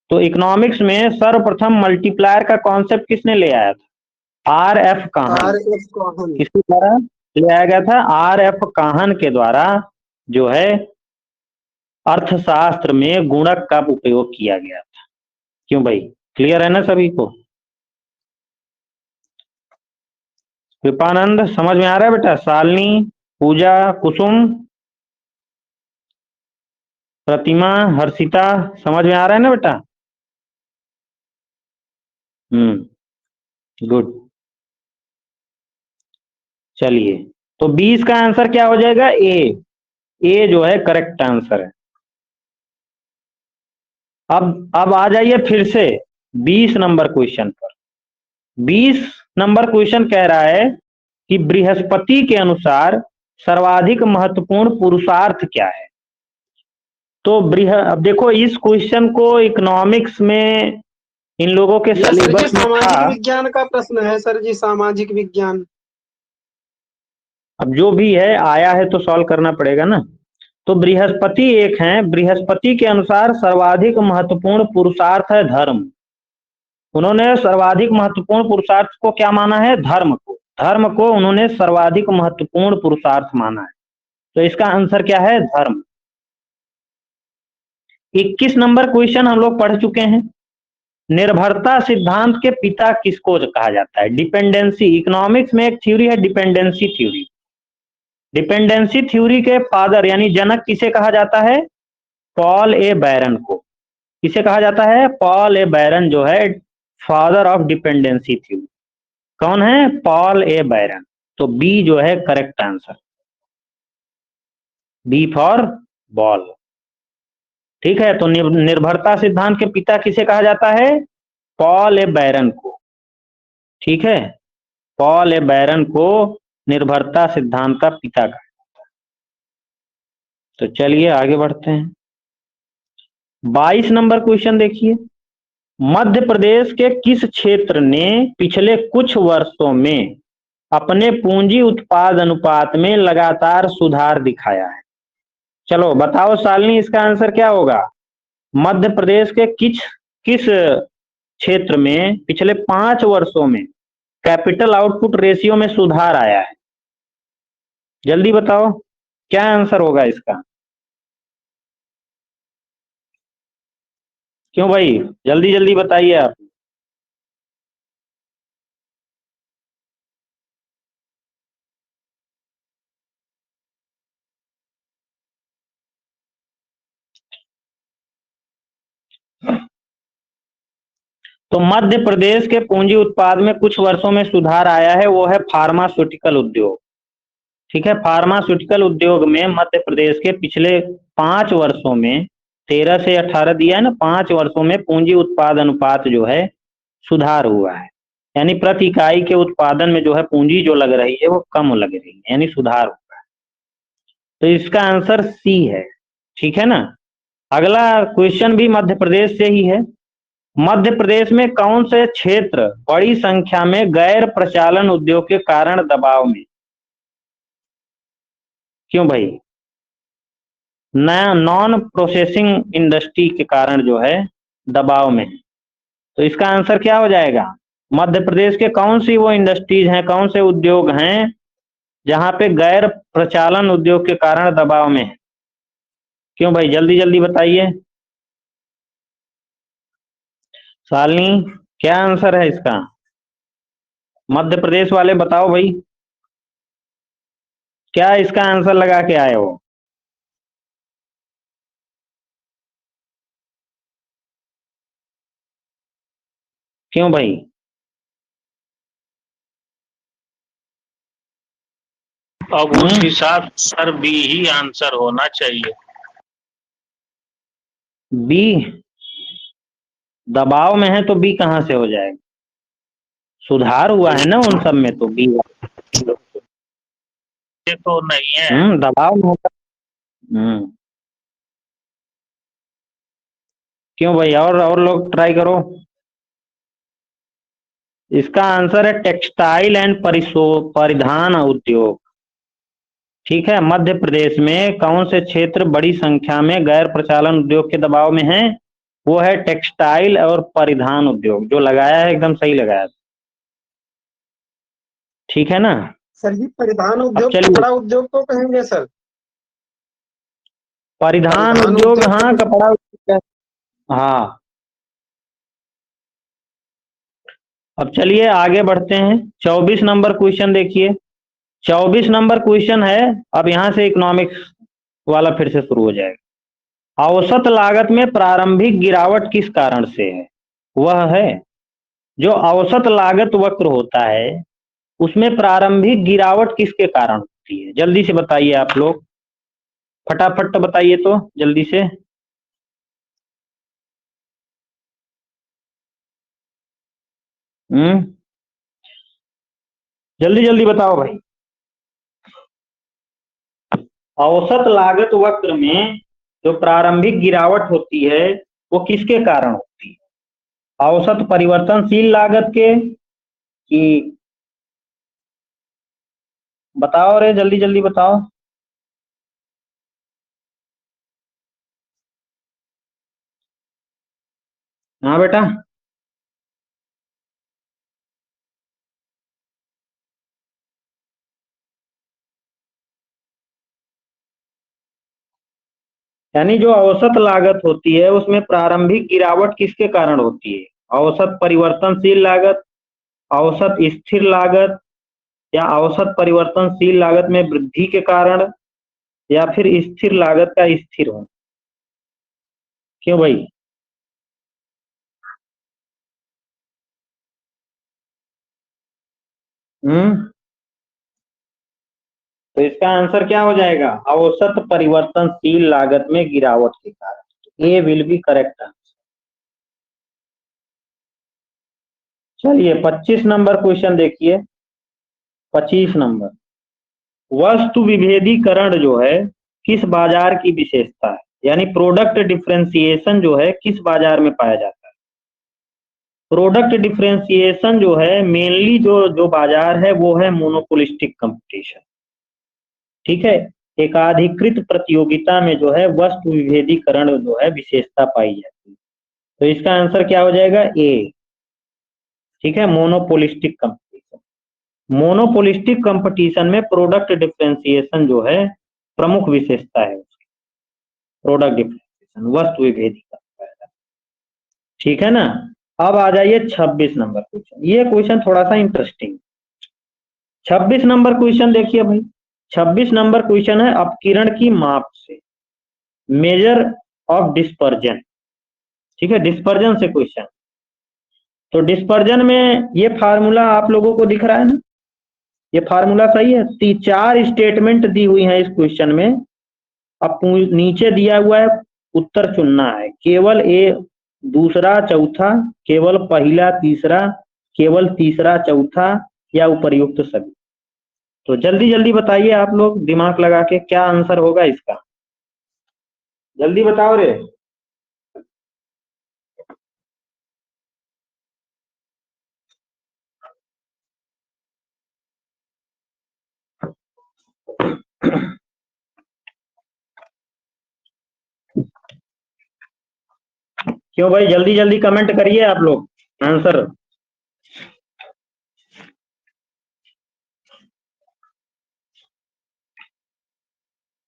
तो इकोनॉमिक्स में सर्वप्रथम मल्टीप्लायर का कॉन्सेप्ट किसने ले आया था? RF काहन। किसके द्वारा ले आया गया था? RF काहन के द्वारा जो है अर्थशास्त्र में गुणक का उपयोग किया गया था। क्यों भाई, क्लियर है ना सभी को? कृपानंद समझ में आ रहा है बेटा? शालिनी, पूजा, कुसुम, प्रतिमा, हर्षिता, समझ में आ रहा है ना बेटा? गुड। चलिए, तो 20 का आंसर क्या हो जाएगा? ए जो है करेक्ट आंसर है। अब आ जाइए फिर से 20 नंबर क्वेश्चन पर। 20 नंबर क्वेश्चन कह रहा है कि बृहस्पति के अनुसार सर्वाधिक महत्वपूर्ण पुरुषार्थ क्या है? तो अब देखो, इस क्वेश्चन को इकोनॉमिक्स में इन लोगों के सिलेबस में सामाजिक विज्ञान का प्रश्न है सर जी, सामाजिक विज्ञान। अब जो भी है आया है तो सॉल्व करना पड़ेगा ना। तो बृहस्पति एक है, बृहस्पति के अनुसार सर्वाधिक महत्वपूर्ण पुरुषार्थ है धर्म। उन्होंने सर्वाधिक महत्वपूर्ण पुरुषार्थ को क्या माना है? धर्म को। धर्म को उन्होंने सर्वाधिक महत्वपूर्ण पुरुषार्थ माना है। तो इसका आंसर क्या है? धर्म। 21 नंबर क्वेश्चन हम लोग पढ़ चुके हैं। निर्भरता सिद्धांत के पिता किसको कहा जाता है? डिपेंडेंसी। इकोनॉमिक्स में एक थ्योरी है डिपेंडेंसी थ्योरी। डिपेंडेंसी थ्योरी के फादर यानी जनक किसे कहा जाता है? पॉल ए बैरन को। किसे कहा जाता है? पॉल ए बैरन जो है फादर ऑफ डिपेंडेंसी थ्योरी। कौन है? Paul A Baran. तो बी जो है correct answer, B for ball. ठीक है, तो निर्भरता सिद्धांत के पिता किसे कहा जाता है? पॉल ए बैरन को। ठीक है, पॉल ए बैरन को निर्भरता सिद्धांत का पिता कहा जाता है। तो चलिए आगे बढ़ते हैं। 22 नंबर क्वेश्चन देखिए। मध्य प्रदेश के किस क्षेत्र ने पिछले कुछ वर्षों में अपने पूंजी उत्पाद अनुपात में लगातार सुधार दिखाया है? चलो बताओ शालिनी, इसका आंसर क्या होगा? मध्य प्रदेश के किस क्षेत्र में पिछले 5 वर्षों में कैपिटल आउटपुट रेशियो में सुधार आया है? जल्दी बताओ क्या आंसर होगा इसका? क्यों भाई, जल्दी जल्दी बताइए आप। तो मध्य प्रदेश के पूंजी उत्पाद में कुछ वर्षों में सुधार आया है, वो है फार्मास्यूटिकल उद्योग। ठीक है, फार्मास्यूटिकल उद्योग में मध्य प्रदेश के पिछले 5 वर्षों में 13 से 18 दिया है ना, 5 वर्षों में पूंजी उत्पाद अनुपात जो है सुधार हुआ है। यानी प्रति इकाई के उत्पादन में जो है पूंजी जो लग रही है वो कम लग रही है, यानी सुधार हुआ है। तो इसका आंसर सी है। ठीक है ना। अगला क्वेश्चन भी मध्य प्रदेश से ही है। मध्य प्रदेश में कौन से क्षेत्र बड़ी संख्या में गैर प्रचालन उद्योग के कारण दबाव में? क्यों भाई? नया नॉन प्रोसेसिंग इंडस्ट्री के कारण जो है दबाव में है। तो इसका आंसर क्या हो जाएगा? मध्य प्रदेश के कौन सी वो इंडस्ट्रीज हैं, कौन से उद्योग हैं जहां पे गैर प्रचालन उद्योग के कारण दबाव में है? क्यों भाई, जल्दी जल्दी बताइए। शालिनी क्या आंसर है इसका? मध्य प्रदेश वाले बताओ भाई, क्या इसका आंसर लगा के आए हो? क्यों भाई? अब उस हिसाब सर बी ही आंसर होना चाहिए। बी दबाव में है तो बी कहाँ से हो जाएगा? सुधार हुआ है ना उन सब में, तो बी। ये तो नहीं है। दबाव में होता। क्यों भाई? और लोग ट्राई करो। इसका आंसर है टेक्सटाइल एंड परिधान उद्योग। ठीक है, मध्य प्रदेश में कौन से क्षेत्र बड़ी संख्या में गैर प्रचालन उद्योग के दबाव में है? वो है टेक्सटाइल और परिधान उद्योग। जो लगाया है एकदम सही लगाया। ठीक है ना? सर जी परिधान उद्योग चलिए। कपड़ा उद्योग को कहेंगे सर? परिधान परिधान उद्योग, उद्योग हाँ, कपड़ा उद्योग, हाँ। अब चलिए आगे बढ़ते हैं। 24 नंबर क्वेश्चन देखिए। 24 नंबर क्वेश्चन है, अब यहां से इकोनॉमिक्स वाला फिर से शुरू हो जाएगा। औसत लागत में प्रारंभिक गिरावट किस कारण से है? वह है, जो औसत लागत वक्र होता है उसमें प्रारंभिक गिरावट किसके कारण होती है? जल्दी से बताइए आप लोग, फटाफट बताइए तो जल्दी से। जल्दी जल्दी बताओ भाई। औसत लागत वक्र में जो प्रारंभिक गिरावट होती है वो किसके कारण होती है? औसत परिवर्तनशील लागत के, कि बताओ रे, जल्दी जल्दी बताओ। हाँ बेटा। यानी जो औसत लागत होती है उसमें प्रारंभिक गिरावट किसके कारण होती है? औसत परिवर्तनशील लागत, औसत स्थिर लागत, या औसत परिवर्तनशील लागत में वृद्धि के कारण, या फिर स्थिर लागत का स्थिर होना? क्यों भाई? तो इसका आंसर क्या हो जाएगा? औसत परिवर्तनशील लागत में गिरावट के कारण। ए विल बी करेक्ट आंसर। चलिए 25 नंबर क्वेश्चन देखिए। 25 नंबर, वस्तु विभेदीकरण जो है किस बाजार की विशेषता है? यानी प्रोडक्ट डिफरेंशिएशन जो है किस बाजार में पाया जाता है? प्रोडक्ट डिफरेंशिएशन जो है मेनली जो बाजार है वो है मोनोपोलिस्टिक कंपटीशन। ठीक है, एकाधिकृत प्रतियोगिता में जो है वस्तु विभेदीकरण जो है विशेषता पाई जाती है। तो इसका आंसर क्या हो जाएगा? ए। ठीक है, मोनोपोलिस्टिक कंपटीशन। मोनोपोलिस्टिक कंपटीशन में प्रोडक्ट डिफरेंशिएशन जो है प्रमुख विशेषता है उसकी। प्रोडक्ट डिफरेंशिएशन, वस्तु विभेदीकरण। ठीक है ना? अब आ जाइए 26 नंबर क्वेश्चन। ये क्वेश्चन थोड़ा सा इंटरेस्टिंग। 26 नंबर क्वेश्चन देखिए भाई। 26 नंबर क्वेश्चन है अपकिरण की माप से, मेजर ऑफ डिस्पर्जन। ठीक है, डिस्पर्जन से क्वेश्चन। तो डिस्पर्जन में ये फार्मूला आप लोगों को दिख रहा है ना? ये फार्मूला सही है। 4 स्टेटमेंट दी हुई है इस क्वेश्चन में। अब नीचे दिया हुआ है, उत्तर चुनना है। केवल ए दूसरा चौथा, केवल पहला तीसरा, केवल तीसरा चौथा, या उपर्युक्त सभी। तो जल्दी जल्दी बताइए आप लोग दिमाग लगा के, क्या आंसर होगा इसका? जल्दी बताओ रे। क्यों भाई? जल्दी जल्दी कमेंट करिए आप लोग आंसर।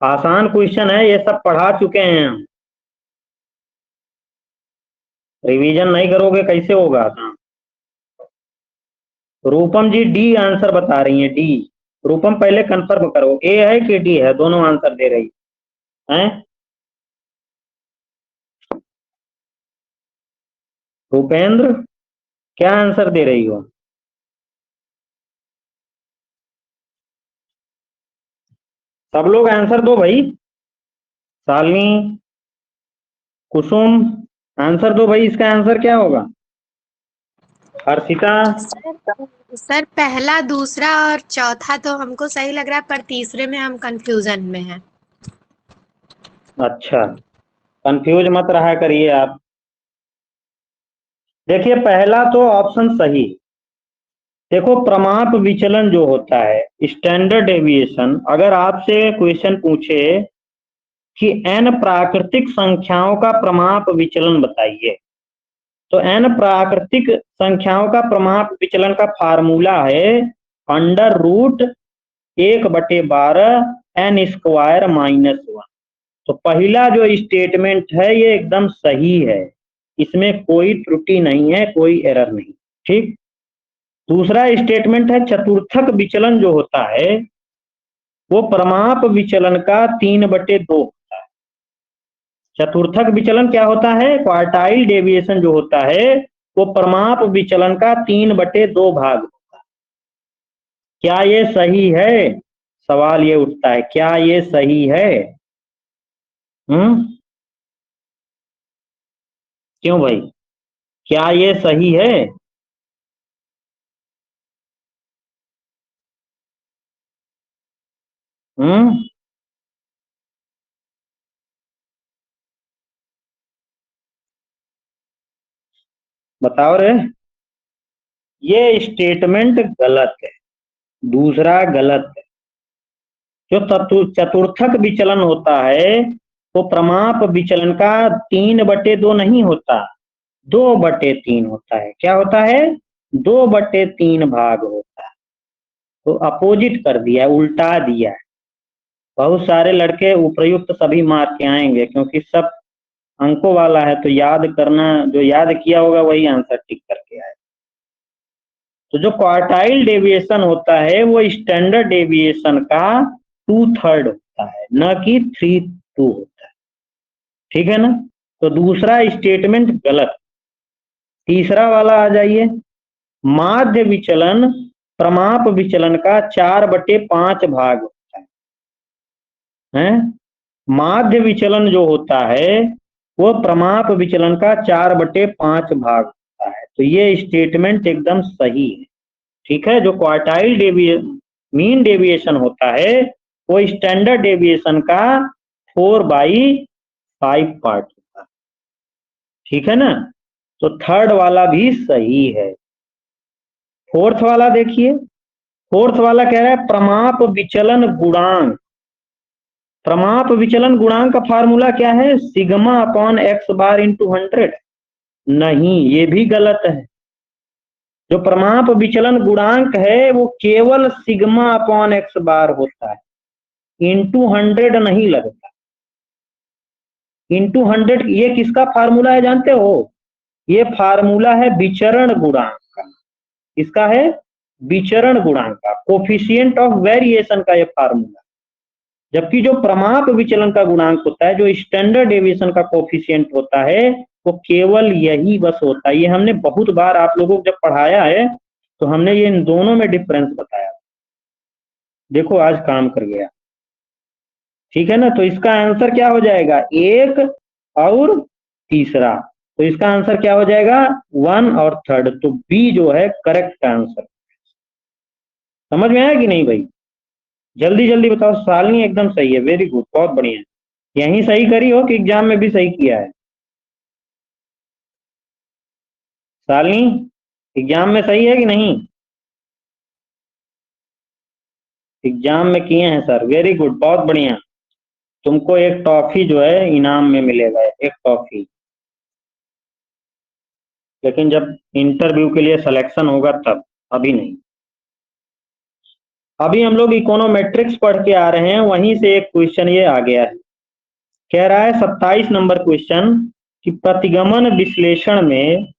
आसान क्वेश्चन है, ये सब पढ़ा चुके हैं हम। रिवीजन नहीं करोगे कैसे होगा आसान? रूपम जी डी आंसर बता रही है, डी। रूपम पहले कंफर्म करो, ए है कि डी है, दोनों आंसर दे रही हैं। रूपेंद्र क्या आंसर दे रही हो? सब लोग आंसर दो भाई। शालिनी, कुसुम, आंसर दो भाई, इसका आंसर क्या होगा? हर्षिता, सर पहला, दूसरा और चौथा तो हमको सही लग रहा है, पर तीसरे में हम कंफ्यूजन में हैं। अच्छा कंफ्यूज मत रहा करिए आप। देखिए पहला तो ऑप्शन सही। देखो प्रमाप विचलन जो होता है, स्टैंडर्ड डेविएशन, अगर आपसे क्वेश्चन पूछे कि n प्राकृतिक संख्याओं का प्रमाप विचलन बताइए, तो n प्राकृतिक संख्याओं का प्रमाप विचलन का फार्मूला है √1/12 n स्क्वायर -1। तो पहला जो स्टेटमेंट है ये एकदम सही है, इसमें कोई त्रुटि नहीं है, कोई एरर नहीं। ठीक। दूसरा स्टेटमेंट है चतुर्थक विचलन जो होता है वो प्रमाप विचलन का 3/2 होता है। चतुर्थक विचलन क्या होता है? क्वार्टाइल डेविएशन जो होता है वो प्रमाप विचलन का 3/2 भाग होता है। क्या ये सही है? सवाल ये उठता है, क्या ये सही है? क्यों भाई, क्या ये सही है? बताओ रे। ये स्टेटमेंट गलत है, दूसरा गलत है। जो चतुर्थक विचलन होता है वो प्रमाप विचलन का 3/2 नहीं होता, 2/3 होता है। क्या होता है? 2/3 भाग होता है। तो अपोजिट कर दिया है, उल्टा दिया है। बहुत सारे लड़के उपयुक्त सभी मार्क के आएंगे, क्योंकि सब अंकों वाला है, तो याद करना, जो याद किया होगा वही आंसर टिक करके आए। तो जो क्वार्टाइल डेविएशन होता है वो स्टैंडर्ड डेविएशन का 2/3 होता है, न कि 3/2 होता है। ठीक है ना? तो दूसरा स्टेटमेंट गलत। तीसरा वाला आ जाइए। माध्य विचलन प्रमाप विचलन का 4/5 भाग होता है। माध्य विचलन जो होता है वो प्रमाप विचलन का 4/5 भाग होता है। तो ये स्टेटमेंट एकदम सही है। ठीक है। जो क्वार्टाइल मीन डेविएशन होता है वो स्टैंडर्ड डेविएशन का 4/5 पार्ट होता है। ठीक है ना? तो थर्ड वाला भी सही है। फोर्थ वाला देखिए। फोर्थ वाला कह रहा है प्रमाप विचलन गुणांक। प्रमाप विचलन गुणांक का फार्मूला क्या है? σ/x/100। नहीं, ये भी गलत है। जो प्रमाप विचलन गुणांक है वो केवल σ/x होता है, इंटू 100 नहीं लगता। इंटू 100 ये किसका फार्मूला है जानते हो? ये फार्मूला है विचरण गुणांक का। इसका है विचरण गुणांक का, कोफिशिएंट ऑफ वेरिएशन का ये फार्मूला। जबकि जो प्रमाप विचलन का गुणांक होता है, जो स्टैंडर्ड डेविएशन का कोफिशिएंट होता है, वो केवल यही बस होता है। ये हमने बहुत बार आप लोगों को जब पढ़ाया है तो हमने ये इन दोनों में डिफरेंस बताया। देखो आज काम कर गया। ठीक है ना? तो इसका आंसर क्या हो जाएगा? 1 और तीसरा। तो इसका आंसर क्या हो जाएगा? 1 और 3rd। तो बी जो है करेक्ट आंसर। समझ में आया कि नहीं भाई? जल्दी जल्दी बताओ। शालिनी एकदम सही है, वेरी गुड, बहुत बढ़िया। यहीं सही करी हो कि एग्जाम में भी सही किया है? शालिनी एग्जाम में सही है कि नहीं? एग्जाम में किए हैं सर, वेरी गुड, बहुत बढ़िया। तुमको एक टॉफी जो है इनाम में मिलेगा, एक टॉफी। लेकिन जब इंटरव्यू के लिए सिलेक्शन होगा तब, अभी नहीं। अभी हम लोग इकोनोमेट्रिक्स पढ़ के आ रहे हैं, वहीं से एक क्वेश्चन ये आ गया है। कह रहा है 27 नंबर क्वेश्चन कि प्रतिगमन विश्लेषण में,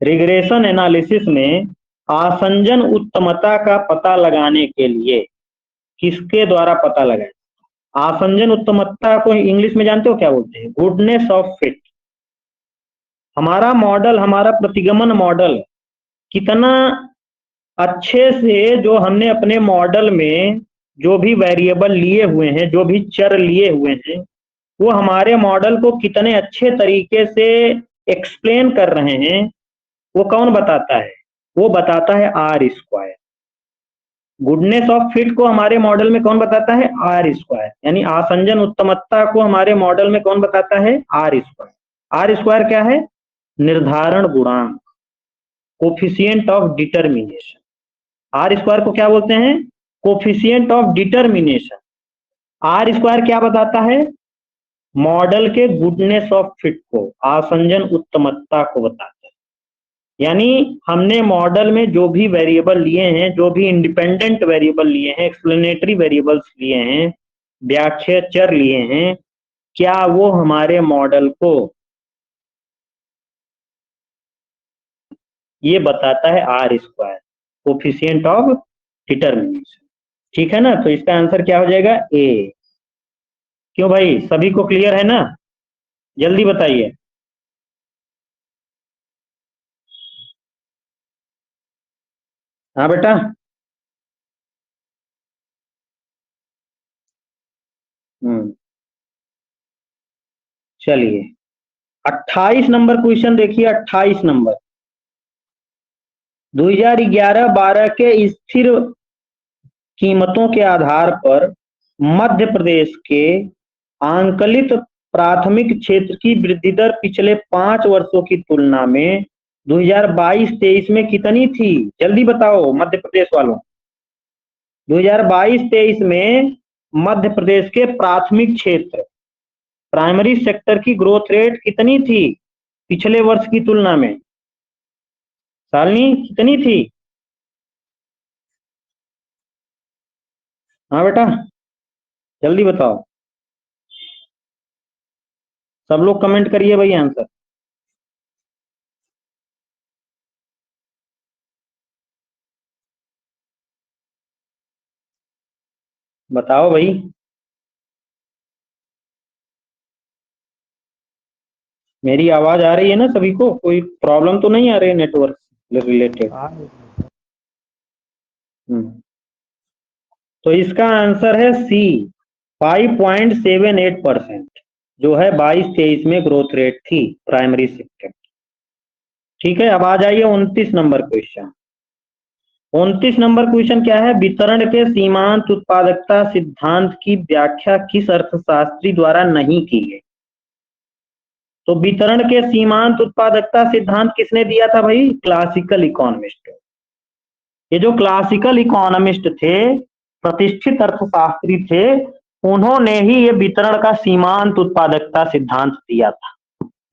रिग्रेशन एनालिसिस में आसंजन उत्तमता का पता लगाने के लिए किसके द्वारा पता लगाया? आसंजन उत्तमता को इंग्लिश में जानते हो क्या बोलते हैं? Goodness of fit. हमारा मॉडल, हमारा प्रतिगमन मॉडल कितना अच्छे से, जो हमने अपने मॉडल में जो भी वेरिएबल लिए हुए हैं, जो भी चर लिए हुए हैं, वो हमारे मॉडल को कितने अच्छे तरीके से एक्सप्लेन कर रहे हैं, वो कौन बताता है? वो बताता है R square. Goodness of fit को हमारे मॉडल में कौन बताता है? R square. यानी आसंजन उत्तमता को हमारे मॉडल में कौन बताता है? R square. आर स्क्वायर क्या है? निर्धारण गुणांक, coefficient of determination. R square को क्या बोलते हैं? Coefficient of determination. R square क्या बताता है? मॉडल के गुडनेस ऑफ फिट को, आसंजन उत्तमता को बताता है। यानी हमने मॉडल में जो भी वेरिएबल लिए हैं, जो भी इंडिपेंडेंट वेरिएबल लिए हैं, एक्सप्लेनेटरी वेरिएबल्स लिए हैं, व्याख्या चर लिए हैं, क्या वो हमारे मॉडल को ये बताता है? R square, coefficient of determination. ठीक है ना? तो इसका आंसर क्या हो जाएगा? ए। क्यों भाई, सभी को क्लियर है ना? जल्दी बताइए। हाँ बेटा, चलिए 28 नंबर क्वेश्चन देखिए। 28 नंबर, 2011-12 के स्थिर कीमतों के आधार पर मध्य प्रदेश के आंकलित प्राथमिक क्षेत्र की वृद्धि दर पिछले 5 वर्षों की तुलना में 2022-23 में कितनी थी? जल्दी बताओ मध्य प्रदेश वालों। 2022-23 में मध्य प्रदेश के प्राथमिक क्षेत्र, प्राइमरी सेक्टर की ग्रोथ रेट कितनी थी पिछले वर्ष की तुलना में? शालिनी, कितनी थी? हाँ बेटा, जल्दी बताओ। सब लोग कमेंट करिए भाई आंसर। बताओ भाई। मेरी आवाज आ रही है ना सभी को? कोई प्रॉब्लम तो नहीं आ रही है नेटवर्क रिलेटेड? तो इसका आंसर है सी, 5.78% जो है 22-23 में ग्रोथ रेट थी प्राइमरी सेक्टर। ठीक है, अब आ जाइए 29 नंबर क्वेश्चन। 29 नंबर क्वेश्चन क्या है? वितरण के सीमांत उत्पादकता सिद्धांत की व्याख्या किस अर्थशास्त्री द्वारा नहीं की गई? तो वितरण के सीमांत उत्पादकता सिद्धांत किसने दिया था भाई? Classical economist. ये जो क्लासिकल इकोनॉमिस्ट थे, प्रतिष्ठित अर्थशास्त्री थे, उन्होंने ही ये वितरण का सीमांत उत्पादकता सिद्धांत दिया था।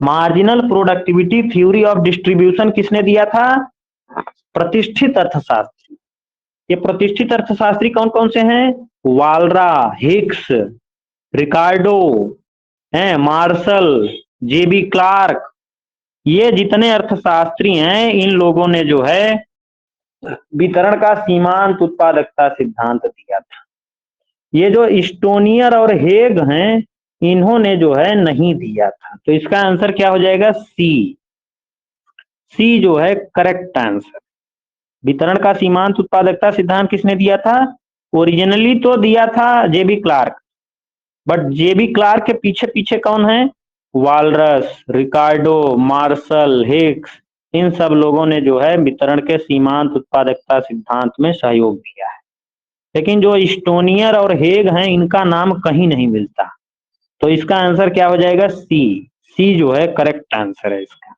Marginal productivity theory of distribution किसने दिया था? प्रतिष्ठित अर्थशास्त्री। ये प्रतिष्ठित अर्थशास्त्री कौन कौन से हैं? वालरा, हिक्स, रिकार्डो, मार्शल, जेबी क्लार्क, ये जितने अर्थशास्त्री हैं, इन लोगों ने जो है वितरण का सीमांत उत्पादकता सिद्धांत दिया था। ये जो स्टोनियर और हेग हैं, इन्होंने जो है नहीं दिया था। तो इसका आंसर क्या हो जाएगा? सी। सी जो है करेक्ट आंसर। वितरण का सीमांत उत्पादकता सिद्धांत किसने दिया था? ओरिजिनली तो दिया था जेबी क्लार्क, बट जेबी क्लार्क के पीछे पीछे कौन है? वालरस, रिकार्डो, मार्शल, हिक्स, इन सब लोगों ने जो है वितरण के सीमांत उत्पादकता सिद्धांत में सहयोग दिया है। लेकिन जो स्टोनियर और हेग हैं, इनका नाम कहीं नहीं मिलता। तो इसका आंसर क्या हो जाएगा? सी। सी जो है करेक्ट आंसर है इसका।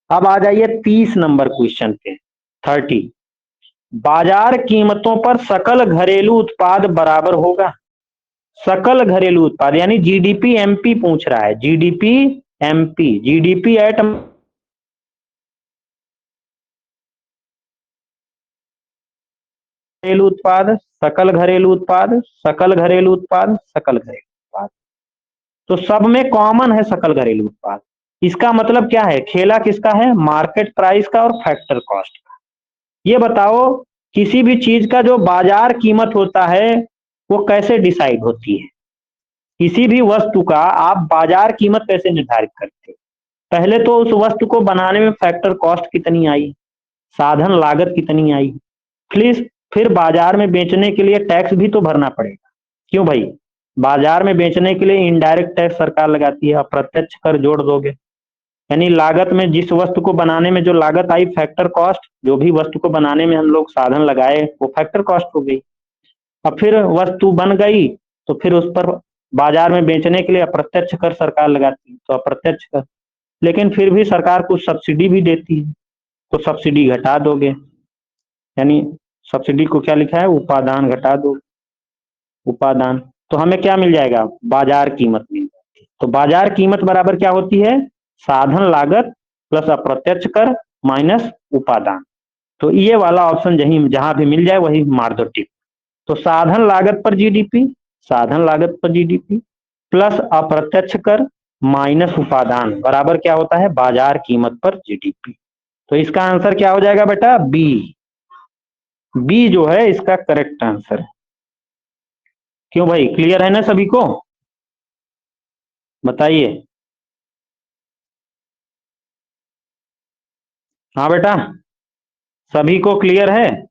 अब आ जाइए 30 नंबर क्वेश्चन पे। 30, बाजार कीमतों पर सकल घरेलू उत्पाद बराबर होगा। सकल घरेलू उत्पाद यानी जीडीपी एमपी पूछ रहा है। जीडीपी एमपी, जीडीपी एट घरेलू उत्पाद, सकल घरेलू उत्पाद, सकल घरेलू उत्पाद, सकल घरेलू उत्पाद। तो सब में कॉमन है सकल घरेलू उत्पाद। इसका मतलब क्या है? खेला किसका है? मार्केट प्राइस का और फैक्टर कॉस्ट का। ये बताओ किसी भी चीज का जो बाजार कीमत होता है वो कैसे डिसाइड होती है? किसी भी वस्तु का आप बाजार कीमत कैसे निर्धारित करते हो? पहले तो उस वस्तु को बनाने में फैक्टर कॉस्ट कितनी आई, साधन लागत कितनी आई, फिर बाजार में बेचने के लिए टैक्स भी तो भरना पड़ेगा। क्यों भाई? बाजार में बेचने के लिए इनडायरेक्ट टैक्स सरकार लगाती है, अप्रत्यक्ष कर जोड़ दोगे, यानी लागत में जिस वस्तु को बनाने में जो लागत आई फैक्टर कॉस्ट, जो भी वस्तु को बनाने में हम लोग साधन लगाए वो फैक्टर कॉस्ट हो गई। अब फिर वस्तु बन गई तो फिर उस पर बाजार में बेचने के लिए अप्रत्यक्ष कर सरकार लगाती है, तो अप्रत्यक्ष कर। लेकिन फिर भी सरकार कुछ सब्सिडी भी देती है, तो सब्सिडी घटा दोगे, यानी सब्सिडी को क्या लिखा है, उपादान घटा दो, उपादान। तो हमें क्या मिल जाएगा, बाजार कीमत मिल जाती है। तो बाजार कीमत बराबर क्या होती है, साधन लागत प्लस अप्रत्यक्ष कर माइनस उपादान। तो ये वाला ऑप्शन जहां भी मिल जाए वही मार दो टिक। तो साधन लागत पर जीडीपी, साधन लागत पर जीडीपी प्लस अप्रत्यक्ष कर माइनस उपादान बराबर क्या होता है, बाजार कीमत पर जीडीपी। तो इसका आंसर क्या हो जाएगा बेटा, बी। बी जो है इसका करेक्ट आंसर है। क्यों भाई, क्लियर है ना सभी को? बताइए। हाँ बेटा, सभी को क्लियर है?